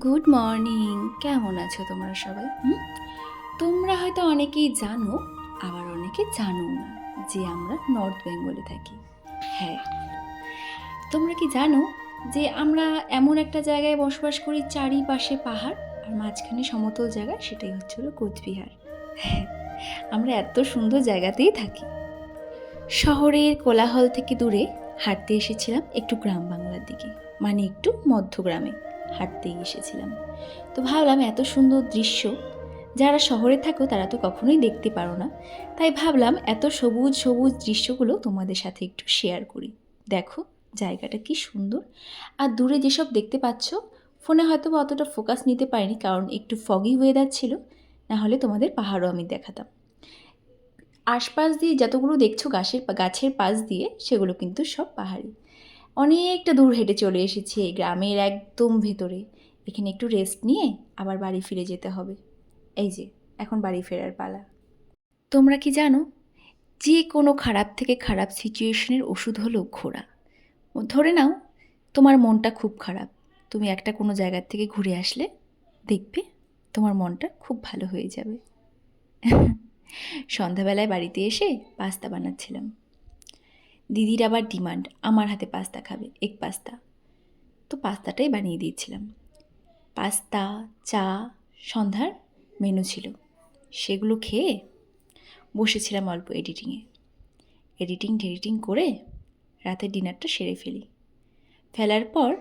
Good morning. কেমন আছো তোমরা সবাই? তোমরা হয়তো অনেকেই জানো, আবার অনেকে জানো না যে আমরা নর্থ বেঙ্গলে থাকি। হ্যাঁ, তোমরা কি জানো যে আমরা এমন একটা জায়গায় বসবাস করি, চারিপাশে পাহাড় আর মাঝখানে সমতল জায়গা, সেটাই হচ্ছিল কোচবিহার। হ্যাঁ, আমরা এত সুন্দর জায়গাতেই থাকি। শহরের কোলাহল থেকে দূরে হাঁটতে এসেছিলাম একটু গ্রাম বাংলার দিকে, মানে একটু মধ্যগ্রামে হাঁটতেই এসেছিলাম। তো ভাবলাম এত সুন্দর দৃশ্য যারা শহরে থাকো তারা তো কখনোই দেখতে পারো না, তাই ভাবলাম এত সবুজ সবুজ দৃশ্যগুলো তোমাদের সাথে একটু শেয়ার করি। দেখো জায়গাটা কি সুন্দর। আর দূরে যেসব দেখতে পাচ্ছ, ফোনে হয়তো বা অতটা ফোকাস নিতে পারিনি কারণ একটু ফগি ওয়েদার ছিল, না হলে তোমাদের পাহাড়ও আমি দেখাতাম। আশপাশ দিয়ে যতগুলো দেখছো গাছের পাশ দিয়ে, সেগুলো কিন্তু সব পাহাড়ি। অনেকটা দূর হেঁটে চলে এসেছি এই গ্রামের একদম ভেতরে। এখানে একটু রেস্ট নিয়ে আবার বাড়ি ফিরে যেতে হবে। এই যে এখন বাড়ি ফেরার পালা। তোমরা কি জানো, যে কোনো খারাপ থেকে খারাপ সিচুয়েশনের ওষুধ হলো ঘোরা। ধরে নাও তোমার মনটা খুব খারাপ, তুমি একটা কোনো জায়গার থেকে ঘুরে আসলে দেখবে তোমার মনটা খুব ভালো হয়ে যাবে। সন্ধ্যাবেলায় বাড়িতে এসে পাস্তা বানাচ্ছিলাম। দিদির আবার ডিমান্ড আমার হাতে পাস্তা খাবে, এগ পাস্তা। তো পাস্তাটাই বানিয়ে দিয়েছিলাম। পাস্তা, চা সন্ধ্যার মেনু ছিল। সেগুলো খেয়ে বসেছিলাম অল্প এডিটিং করে রাতের ডিনারটা সেরে ফেলি। ফেলার পর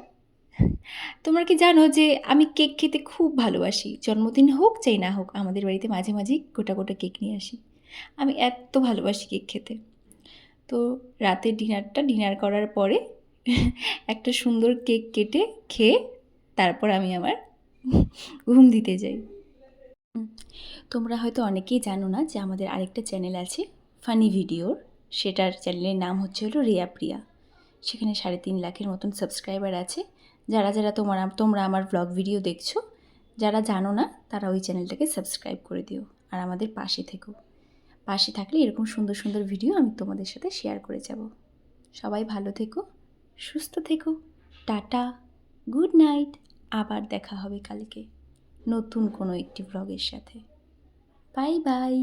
তোমরা কি জানো যে আমি কেক খেতে খুব ভালোবাসি। জন্মদিন হোক চাই না হোক, আমাদের বাড়িতে মাঝে মাঝেই গোটা গোটা কেক নিয়ে আসি। আমি এত ভালোবাসি কেক খেতে। তো রাতের ডিনার করার পরে একটা সুন্দর কেক কেটে খেয়ে তারপর আমি আমার ঘুম দিতে যাই। তোমরা হয়তো অনেকেই জানো না যে আমাদের আরেকটা চ্যানেল আছে ফানি ভিডিওর। সেটার চ্যানেলের নাম হলো রিয়া প্রিয়া। সেখানে 3.5 লাখের মতন সাবস্ক্রাইবার আছে। যারা যারা তোমরা আমার ব্লগ ভিডিও দেখছো, যারা জানো না তারা ওই চ্যানেলটাকে সাবস্ক্রাইব করে দিও আর আমাদের পাশে থেকো। পাশে থাকলে এরকম সুন্দর সুন্দর ভিডিও আমি তোমাদের সাথে শেয়ার করে যাব। সবাই ভালো থেকো, সুস্থ থেকো। Tata, good night. আবার দেখা হবে কালকে নতুন কোনো একটি ব্লগের সাথে। Bye bye.